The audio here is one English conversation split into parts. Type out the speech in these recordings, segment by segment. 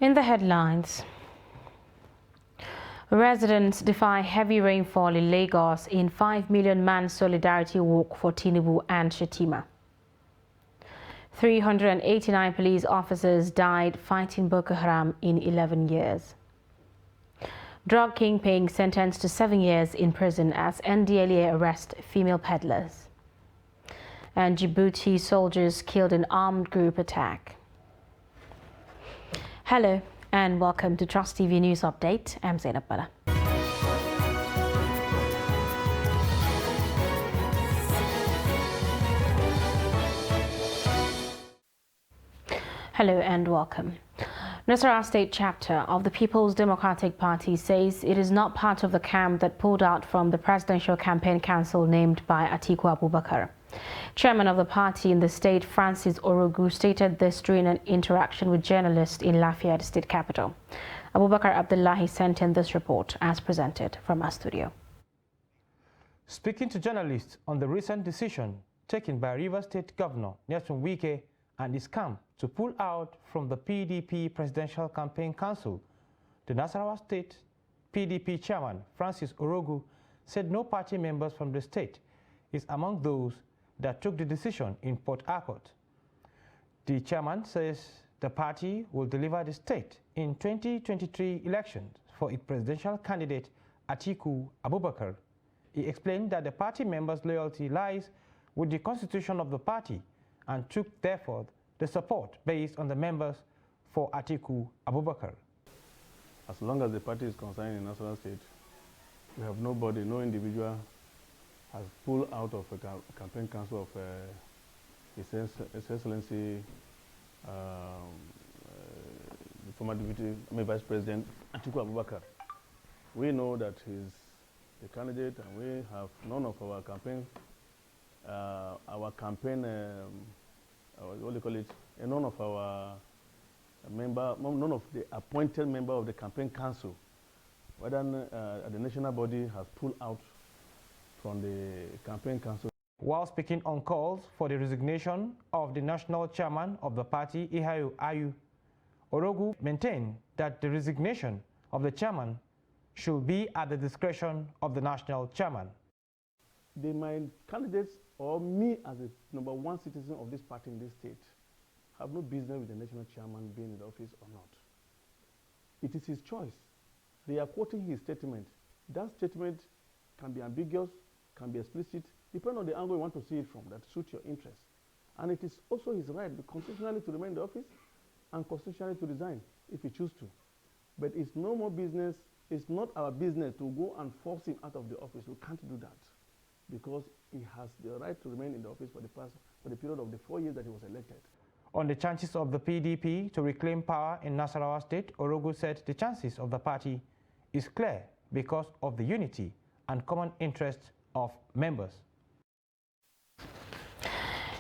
In the headlines, residents defy heavy rainfall in Lagos in 5 million man solidarity walk for Tinubu and Shettima. 389 police officers died fighting Boko Haram in 11 years. Drug kingpin sentenced to 7 years in prison as NDLEA arrest female peddlers. And Djibouti soldiers killed in armed group attack. Hello and welcome to Trust TV News Update. I'm Zainab Bala. Hello and welcome. Nasarawa State Chapter of the People's Democratic Party says it is not part of the camp that pulled out from the Presidential Campaign Council named by Atiku Abubakar. Chairman of the party in the state, Francis Orogu, stated this during an interaction with journalists in Lafayette State Capital. Abubakar Abdullahi sent in this report as presented from our studio. Speaking to journalists on the recent decision taken by Rivers State Governor Nyesom Wike and his camp to pull out from the PDP Presidential Campaign Council, the Nasarawa State PDP Chairman Francis Orogu said no party members from the state is among those that took the decision in Port Harcourt. The chairman says the party will deliver the state in 2023 elections for its presidential candidate Atiku Abubakar. He explained that the party members' loyalty lies with the constitution of the party and took therefore the support based on the members for Atiku Abubakar. As long as the party is concerned in Nasarawa State, we have nobody, no individual has pulled out of a campaign council of His Excellency, the former Vice President Atiku Abubakar. We know that he's the candidate, and we have none of our campaign, what do you call it? None of our none of the appointed member of the campaign council, whether the national body has pulled out from the campaign council. While speaking on calls for the resignation of the national chairman of the party, Ihayu Ayu, Orogu maintained that the resignation of the chairman should be at the discretion of the national chairman. My candidates or me as the #1 citizen of this party in this state have no business with the national chairman being in the office or not. It is his choice. They are quoting his statement. That statement can be ambiguous, can be explicit, depending on the angle you want to see it from, that suits your interest. And it is also his right constitutionally to remain in the office and constitutionally to resign if he chooses to. But it's no more business, it's not our business to go and force him out of the office. We can't do that because he has the right to remain in the office for the period of the 4 years that he was elected. On the chances of the PDP to reclaim power in Nasarawa State, Orogu said the chances of the party is clear because of the unity and common interests of members.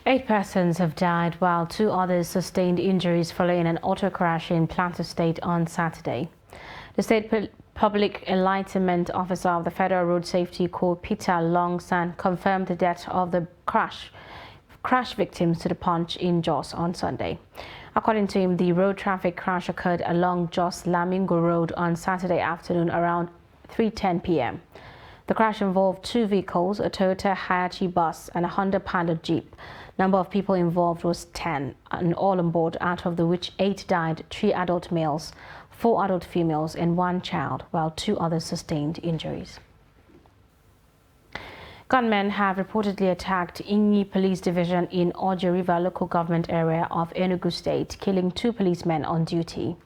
8 persons have died while 2 others sustained injuries following an auto crash in Plateau State on Saturday. The State Public Enlightenment Officer of the Federal Road Safety Corps, Peter Longsan, confirmed the death of the crash victims to the Punch in Jos on Sunday. According to him, the road traffic crash occurred along Jos Lamingo Road on Saturday afternoon around 3:10 p.m. The crash involved 2 vehicles, a Toyota Hiace bus and a Honda Pilot Jeep. Number of people involved was 10, and all on board, out of which 8 died, 3 adult males, 4 adult females, and 1 child, while 2 others sustained injuries. Gunmen have reportedly attacked Inyi Police Division in Ojo River local government area of Enugu State, killing 2 policemen on duty.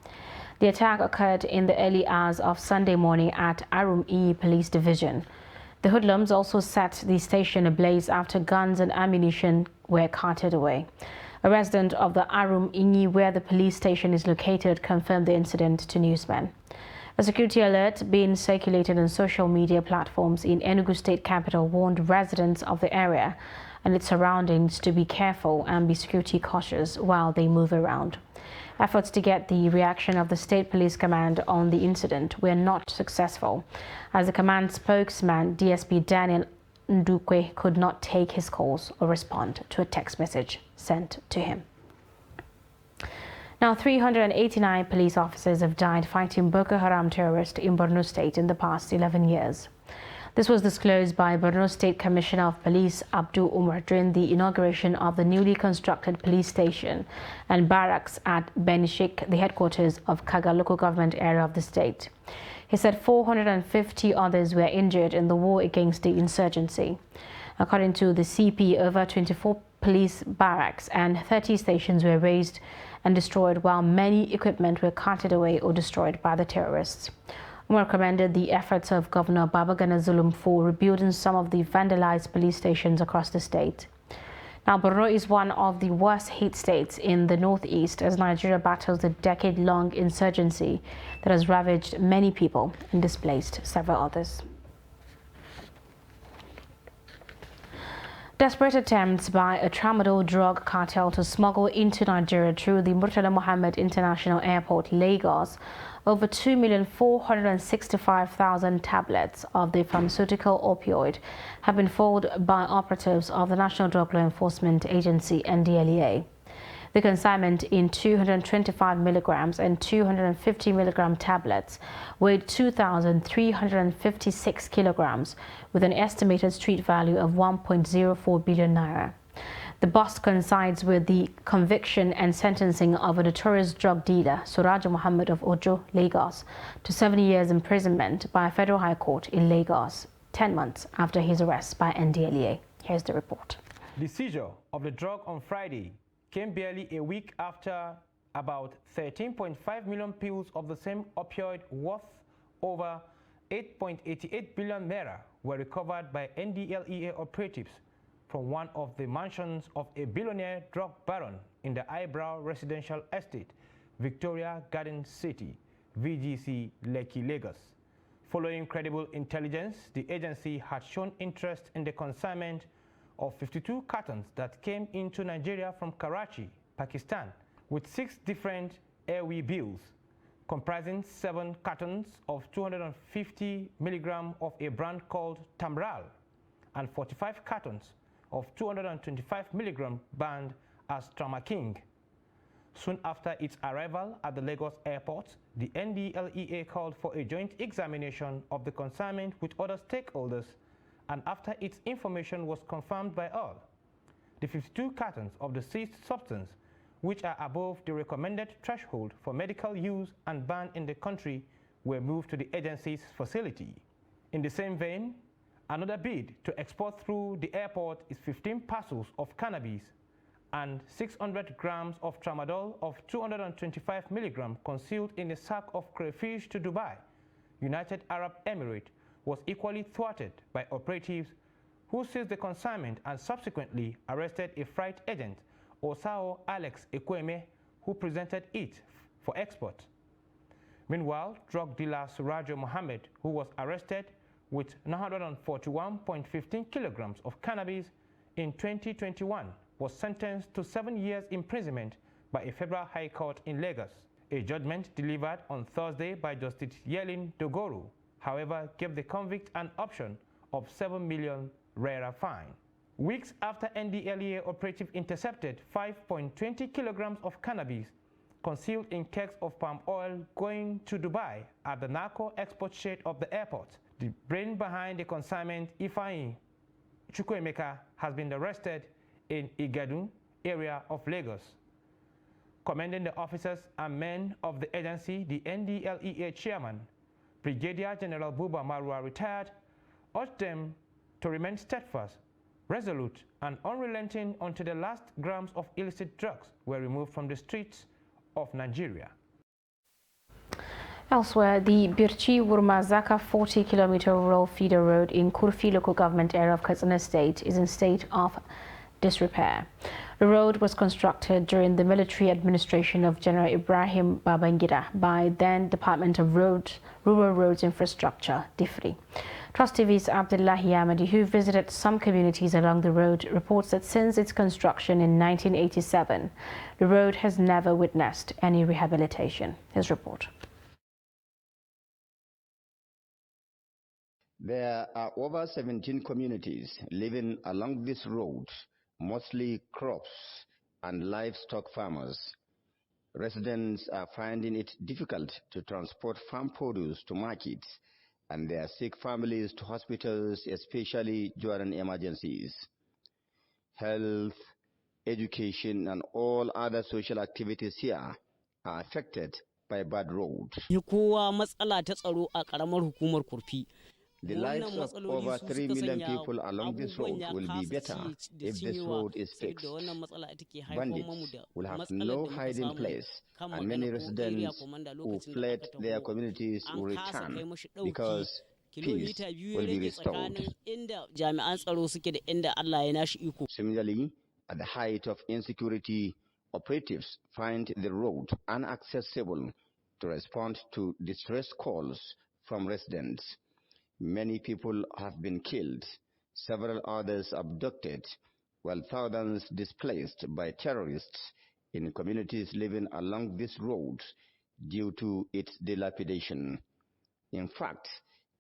The attack occurred in the early hours of Sunday morning at Arum Inyi Police Division. The hoodlums also set the station ablaze after guns and ammunition were carted away. A resident of the Arum Inyi, where the police station is located, confirmed the incident to newsmen. A security alert being circulated on social media platforms in Enugu State capital warned residents of the area and its surroundings to be careful and be security cautious while they move around. Efforts to get the reaction of the State Police Command on the incident were not successful, as the command spokesman DSP Daniel Ndukwe could not take his calls or respond to a text message sent to him. Now, 389 police officers have died fighting Boko Haram terrorists in Borno State in the past 11 years. This was disclosed by Borno State Commissioner of Police Abdul Umar during the inauguration of the newly constructed police station and barracks at Benishik, the headquarters of Kaga local government area of the state. He said 450 others were injured in the war against the insurgency. According to the CP, over 24 police barracks and 30 stations were razed and destroyed, while many equipment were carted away or destroyed by the terrorists. Umar commended the efforts of Governor Babagana Zulum for rebuilding some of the vandalized police stations across the state. Now, Borno is one of the worst hit states in the northeast as Nigeria battles the decade-long insurgency that has ravaged many people and displaced several others. Desperate attempts by a tramadol drug cartel to smuggle into Nigeria through the Murtala Mohammed International Airport, Lagos, over 2,465,000 tablets of the pharmaceutical opioid have been foiled by operatives of the National Drug Law Enforcement Agency, NDLEA. The consignment in 225 milligrams and 250 milligram tablets weighed 2,356 kilograms with an estimated street value of 1.04 billion naira. The bust coincides with the conviction and sentencing of a notorious drug dealer, Suraj Muhammad of Ojo, Lagos, to 7 years imprisonment by a federal high court in Lagos, 10 months after his arrest by NDLEA. Here's the report. The seizure of the drug on Friday came barely a week after about 13.5 million pills of the same opioid worth over 8.88 billion naira were recovered by NDLEA operatives from one of the mansions of a billionaire drug baron in the Eyebrow Residential Estate, Victoria Garden City, VGC, Lekki, Lagos. Following credible intelligence, the agency had shown interest in the consignment of 52 cartons that came into Nigeria from Karachi, Pakistan, with 6 different airway bills, comprising 7 cartons of 250 milligrams of a brand called Tamral and 45 cartons of 225 milligram banned as Trauma King. Soon after its arrival at the Lagos airport, the NDLEA called for a joint examination of the consignment with other stakeholders, and after its information was confirmed by all, the 52 cartons of the seized substance, which are above the recommended threshold for medical use and banned in the country, were moved to the agency's facility. In the same vein, another bid to export through the airport is 15 parcels of cannabis and 600 grams of tramadol of 225 milligrams concealed in a sack of crayfish to Dubai, United Arab Emirates, was equally thwarted by operatives who seized the consignment and subsequently arrested a freight agent, Osao Alex Ekweme, who presented it for export. Meanwhile, drug dealer Surajo Mohammed, who was arrested with 941.15 kilograms of cannabis in 2021, was sentenced to 7 years imprisonment by a federal high court in Lagos. A judgment delivered on Thursday by Justice Yelin Dogoro, however, gave the convict an option of 7 million naira fine. Weeks after NDLEA operative intercepted 5.20 kilograms of cannabis concealed in kegs of palm oil going to Dubai at the narco export shed of the airport, the brain behind the consignment, Ifeanyi Chukwuemeka, has been arrested in Igedun area of Lagos. Commending the officers and men of the agency, the NDLEA chairman, Brigadier General Buba Marwa, retired, urged them to remain steadfast, resolute, and unrelenting until the last grams of illicit drugs were removed from the streets of Nigeria. Elsewhere, the Birchi-Wurma-Zaka 40-kilometer rural feeder road in Kurfi local government area of Katsina State is in state of disrepair. The road was constructed during the military administration of General Ibrahim Babangida by then Department of Rural Roads Infrastructure, DIFRI. Trust TV's Abdullahi Ahmadi, who visited some communities along the road, reports that since its construction in 1987, the road has never witnessed any rehabilitation. His report. There are over 17 communities living along this road, mostly crops and livestock farmers. Residents are finding it difficult to transport farm produce to markets and their sick families to hospitals, especially during emergencies. Health, education, and all other social activities here are affected by bad roads. The lives of over 3 million people along this road will be better if this road is fixed. Bandits will have no hiding place, and many residents who fled their communities will return because peace will be restored. Similarly, at the height of insecurity, operatives find the road inaccessible to respond to distress calls from residents. Many people have been killed, several others abducted, while thousands displaced by terrorists in communities living along this road due to its dilapidation. In fact,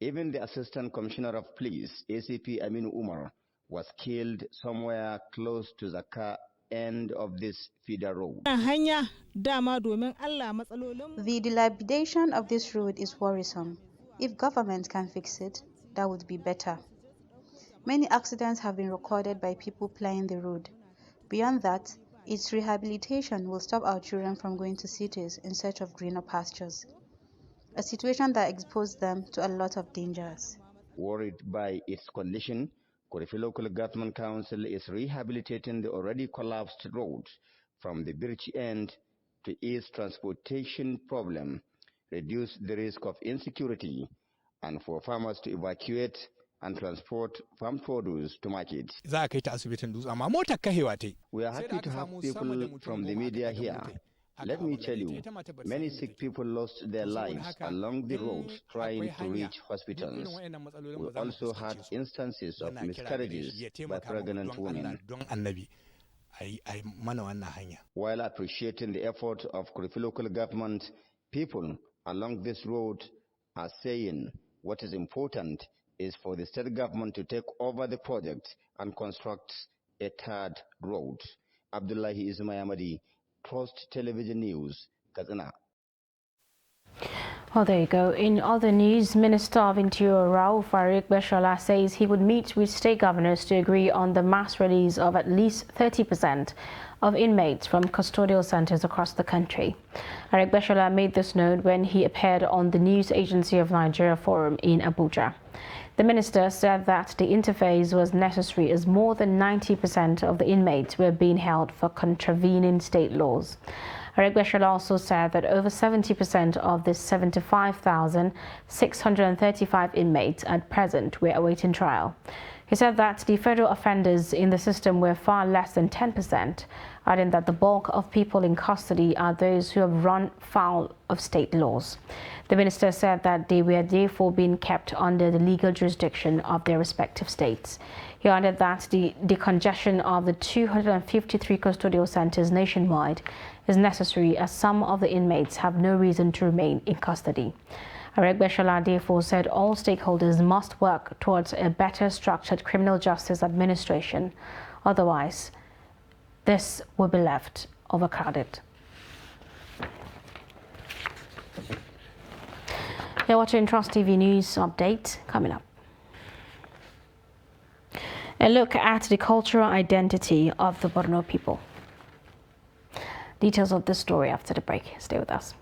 even the Assistant Commissioner of Police, ACP Aminu Umar, was killed somewhere close to the end of this feeder road. The dilapidation of this road is worrisome. If government can fix it, that would be better. Many accidents have been recorded by people plying the road. Beyond that, its rehabilitation will stop our children from going to cities in search of greener pastures, a situation that exposes them to a lot of dangers. Worried by its condition, Kurifi Local Government Council is rehabilitating the already collapsed road from the Birchi end to ease transportation problem, reduce the risk of insecurity, and for farmers to evacuate and transport farm produce to markets. We are happy to have people from the media here. Let me tell you, many sick people lost their lives along the road trying to reach hospitals. We also had instances of miscarriages by pregnant women. While appreciating the effort of Kurifi Local Government, people along this road are saying what is important is for the state government to take over the project and construct a third road. Abdullahi Ismail, Trust Television News, Kazana. Well, there you go. In other news, Minister of Interior Rauf Aregbesola says he would meet with state governors to agree on the mass release of at least 30% of inmates from custodial centers across the country. Aregbesola made this known when he appeared on the News Agency of Nigeria Forum in Abuja. The minister said that the interface was necessary as more than 90% of the inmates were being held for contravening state laws. Aregbesola also said that over 70% of the 75,635 inmates at present were awaiting trial. He said that the federal offenders in the system were far less than 10%, adding that the bulk of people in custody are those who have run foul of state laws. The minister said that they were therefore being kept under the legal jurisdiction of their respective states. He added that the decongestion of the 253 custodial centers nationwide is necessary as some of the inmates have no reason to remain in custody. Aregbesola therefore said all stakeholders must work towards a better structured criminal justice administration. Otherwise, this will be left overcrowded. You're watching Trust TV News Update coming up. A look at the cultural identity of the Borno people. Details of this story after the break. Stay with us.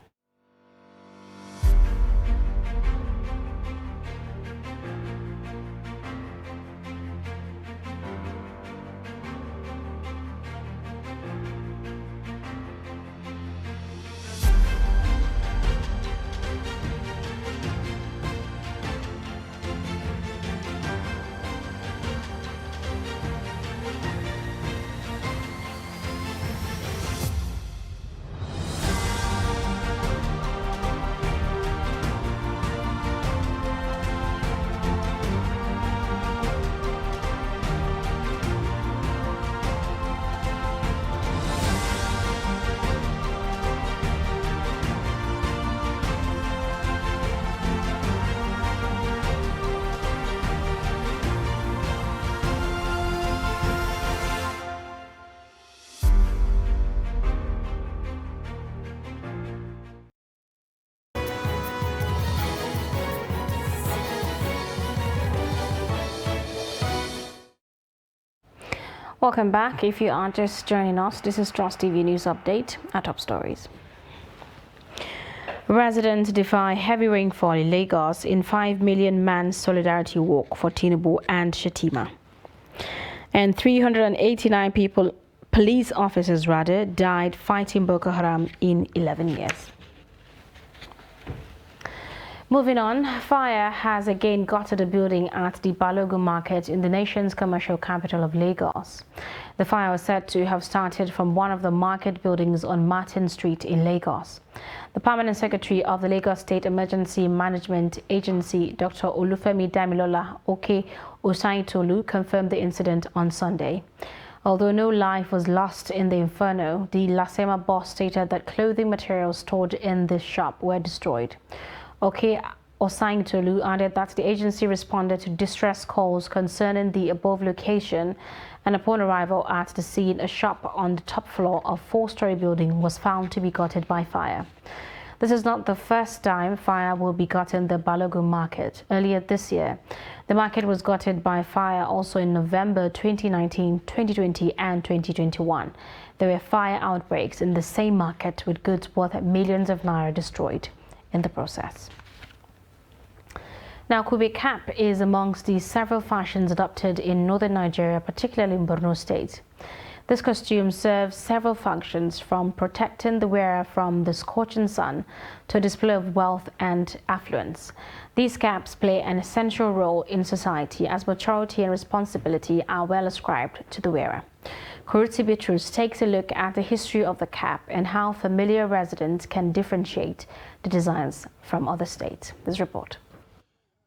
Welcome back. If you are just joining us, this is Trust TV News Update. Our top stories. Residents defy heavy rainfall in Lagos in 5 million man solidarity walk for Tinubu and Shettima. And 389 police officers died fighting Boko Haram in 11 years. Moving on, fire has again gutted a building at the Balogun market in the nation's commercial capital of Lagos. The fire was said to have started from one of the market buildings on Martin Street in Lagos. The permanent secretary of the Lagos State Emergency Management Agency, Dr. Olufemi Damilola Oke Osaitolu, confirmed the incident on Sunday. Although no life was lost in the inferno, the Lasema boss stated that clothing materials stored in this shop were destroyed. Oke Osaitolu added that the agency responded to distress calls concerning the above location, and upon arrival at the scene, a shop on the top floor of a 4-story building was found to be gutted by fire. This is not the first time fire will be gutting the Balogun market. Earlier this year, the market was gutted by fire also in November 2019, 2020 and 2021. There were fire outbreaks in the same market with goods worth millions of naira destroyed in the process. Now, Kube cap is amongst the several fashions adopted in northern Nigeria, particularly in Borno State. This costume serves several functions, from protecting the wearer from the scorching sun to a display of wealth and affluence. These caps play an essential role in society as maturity and responsibility are well ascribed to the wearer. Kuruti Bitrus takes a look at the history of the cap and how familiar residents can differentiate the designs from other states. This report.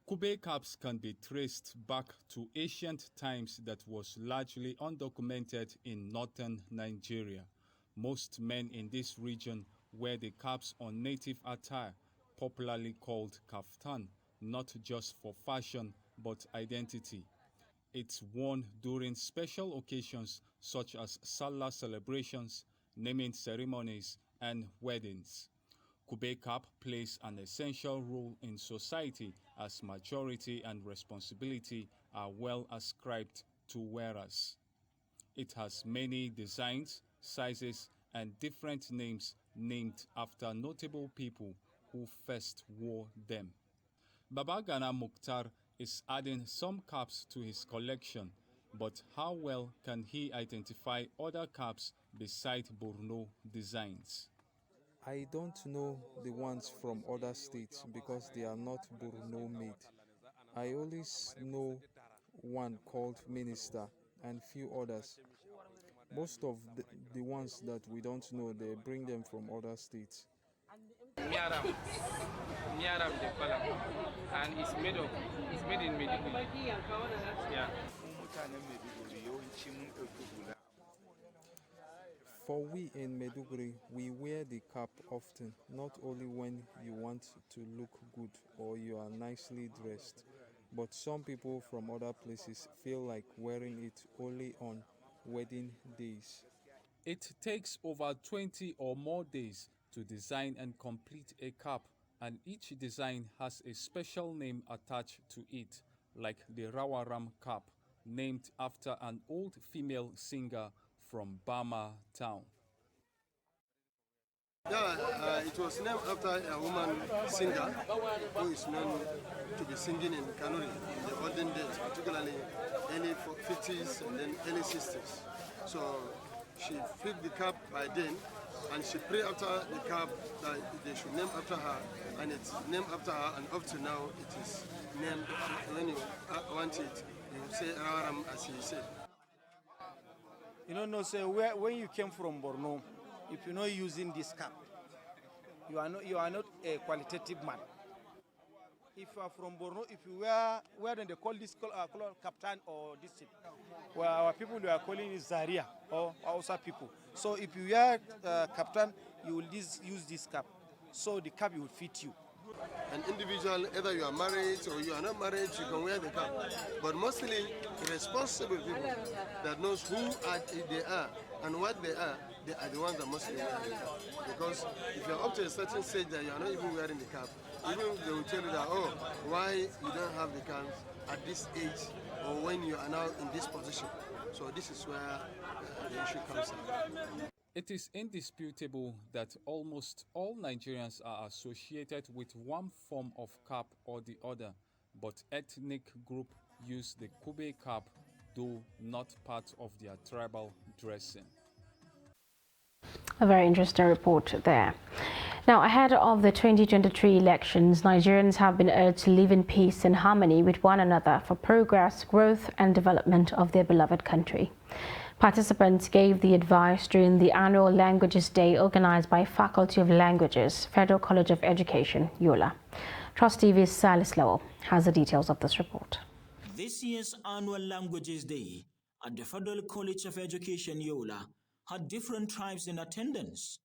Kube caps can be traced back to ancient times that was largely undocumented in northern Nigeria. Most men in this region wear the caps on native attire, popularly called kaftan, not just for fashion but identity. It's worn during special occasions such as Salah celebrations, naming ceremonies, and weddings. Kube cap plays an essential role in society as maturity and responsibility are well ascribed to wearers. It has many designs, sizes, and different names named after notable people who first wore them. Baba Gana Mukhtar is adding some caps to his collection, but how well can he identify other caps beside Borno designs? I don't know the ones from other states because they are not Borno made. I only know one called Minister and few others. Most of the ones that we don't know, they bring them from other states. Miaram de Palam, and it's made in Maiduguri. Yeah. For we in Maiduguri, we wear the cap often, not only when you want to look good or you are nicely dressed, but some people from other places feel like wearing it only on wedding days. It takes over 20 or more days to design and complete a cap, and each design has a special name attached to it, like the Rawaram cap, named after an old female singer from Bama town. Yeah, it was named after a woman singer who is known to be singing in Kanuri in the olden days, particularly early 50s and then early 60s. So she flipped the cap by then, and she prayed after the cap that they should name after her, and it's named after her, and up to now it is named. When you want it, you say Rawaram as you said. You know, so when you came from Borno, if you're not using this cap, you are not a qualitative man. If you are from Borno, if you wear then they call this color captain or this thing. Well, our people they are calling it Zaria or Hausa people. So if you wear captain, you will use this cap. So the cap will fit you. An individual, either you are married or you are not married, you can wear the cap. But mostly responsible people that knows who they are and what they are the ones that mostly wear the cap. Because if you are up to a certain stage that you are not even wearing the cap, even they will tell you that, oh, why you don't have the cap at this age or when you are now in this position. So this is where the issue comes in. It is indisputable that almost all Nigerians are associated with one form of cap or the other, but ethnic group use the Kube cap, though not part of their tribal dressing. A very interesting report there. Now, ahead of the 2023 elections, Nigerians have been urged to live in peace and harmony with one another for progress, growth and development of their beloved country. Participants gave the advice during the annual Languages Day organized by Faculty of Languages, Federal College of Education, Yola. Trust TV's Salis Lowell has the details of this report. This year's annual Languages Day at the Federal College of Education, Yola, had different tribes in attendance.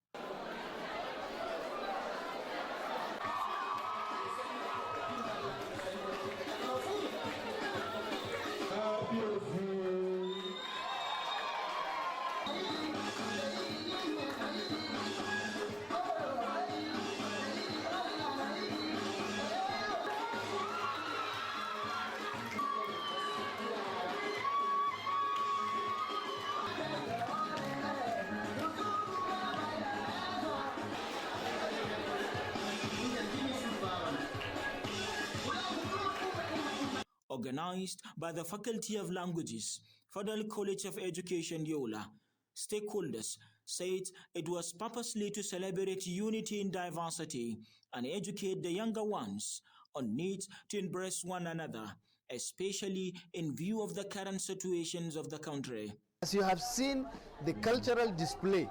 Organized by the Faculty of Languages, Federal College of Education, Yola, stakeholders said it was purposely to celebrate unity in diversity and educate the younger ones on needs to embrace one another, especially in view of the current situations of the country. As you have seen the cultural display,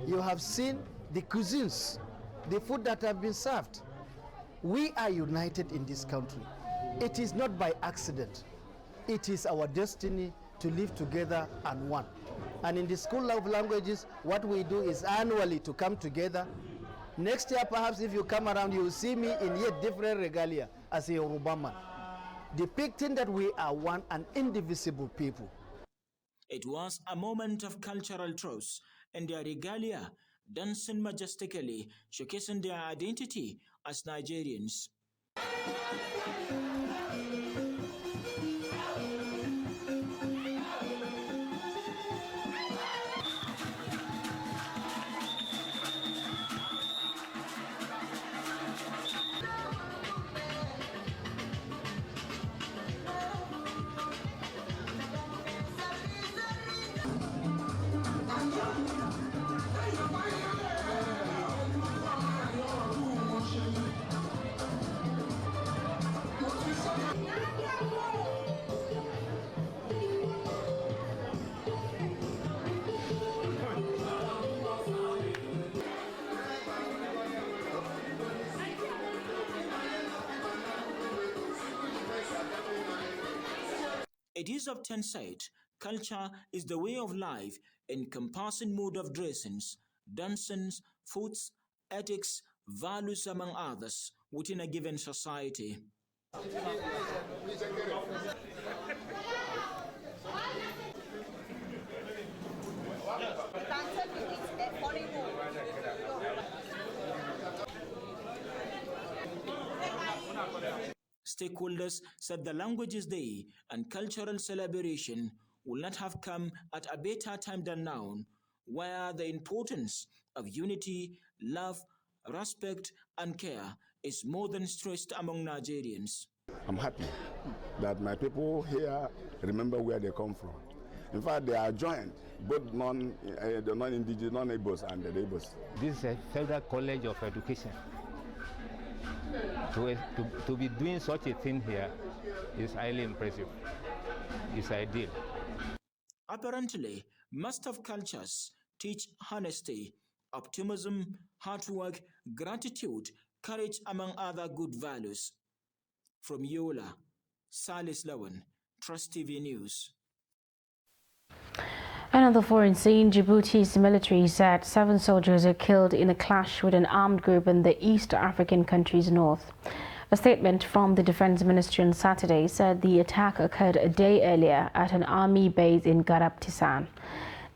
you have seen the cuisines, the food that have been served. We are united in this country. It is not by accident. It is our destiny to live together and one. And in the School of Languages, what we do is annually to come together. Next year, perhaps if you come around, you will see me in yet different regalia as a Yoruba man, depicting that we are one and indivisible people. It was a moment of cultural truce, and their regalia dancing majestically, showcasing their identity as Nigerians. It is often said, culture is the way of life, encompassing mode of dressings, dancings, foods, ethics, values among others within a given society. Stakeholders said the Languages Day and cultural celebration will not have come at a better time than now, where the importance of unity, love, respect, and care is more than stressed among Nigerians. I'm happy that my people here remember where they come from. In fact, they are joined, both the non-indigenous, non-Igbos and the Igbos. This is a Federal College of Education. To be doing such a thing here is highly impressive. It's ideal. Apparently, most of cultures teach honesty, optimism, hard work, gratitude, courage, among other good values. From Yola, Salis Lawan, Trust TV News. Another foreign scene, Djibouti's military said 7 soldiers are killed in a clash with an armed group in the East African country's north. A statement from the Defense Ministry on Saturday said the attack occurred a day earlier at an army base in Garab Tisan.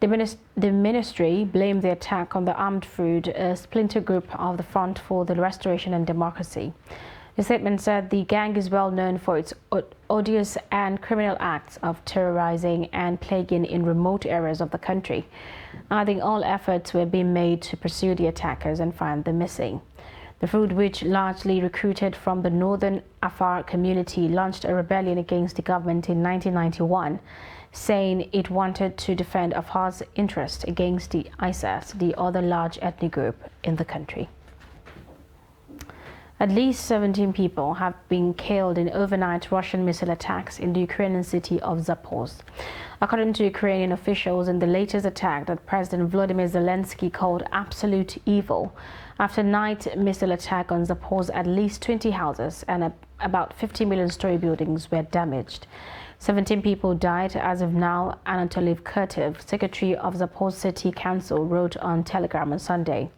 The ministry blamed the attack on the Armed Front, a splinter group of the Front for the Restoration and Democracy. The statement said the gang is well known for its odious and criminal acts of terrorizing and plaguing in remote areas of the country, adding all efforts were being made to pursue the attackers and find the missing. The Fruit, which largely recruited from the northern Afar community, launched a rebellion against the government in 1991, saying it wanted to defend Afar's interest against the ISIS, the other large ethnic group in the country. At least 17 people have been killed in overnight Russian missile attacks in the Ukrainian city of Zaporizhzhia. According to Ukrainian officials, in the latest attack that President Volodymyr Zelensky called absolute evil, after night missile attack on Zaporizhzhia, at least 20 houses and about 50 million-story buildings were damaged. 17 people died as of now, Anatoly Kurtiv, secretary of Zaporizhzhia City Council, wrote on Telegram on Sunday.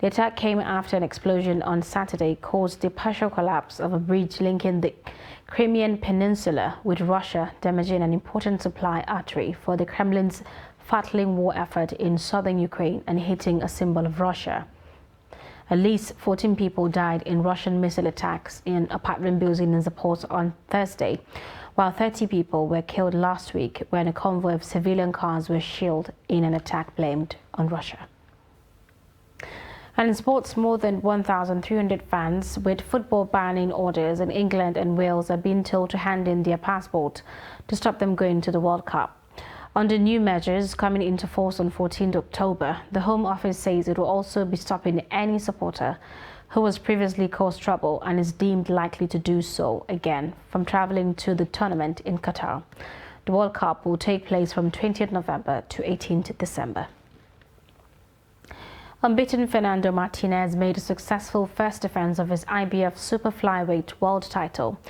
The attack came after an explosion on Saturday caused the partial collapse of a bridge linking the Crimean Peninsula with Russia, damaging an important supply artery for the Kremlin's fattening war effort in southern Ukraine and hitting a symbol of Russia. At least 14 people died in Russian missile attacks in apartment buildings in Zaporizhzhia on Thursday, while 30 people were killed last week when a convoy of civilian cars was shelled in an attack blamed on Russia. And in sports, more than 1,300 fans with football banning orders in England and Wales are being told to hand in their passport to stop them going to the World Cup. Under new measures coming into force on 14th October, the Home Office says it will also be stopping any supporter who has previously caused trouble and is deemed likely to do so again from travelling to the tournament in Qatar. The World Cup will take place from 20th November to 18th December. Unbeaten Fernando Martinez made a successful first defense of his IBF Super Flyweight world title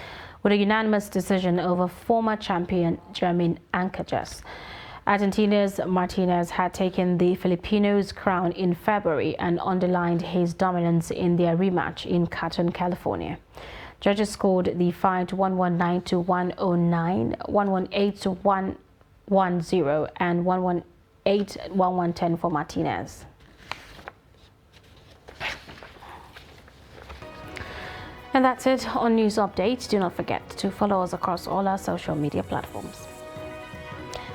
with a unanimous decision over former champion Germaine Ancajas. Argentina's Martinez had taken the Filipinos' crown in February and underlined his dominance in their rematch in Carson, California. Judges scored the fight 119 to 109, 118 to 110, and 118 110 for Martinez. And that's it on News Updates. Do not forget to follow us across all our social media platforms.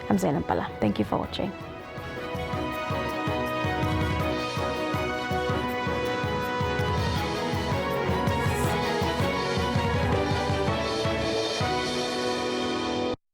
I'm Zainab Bala. Thank you for watching.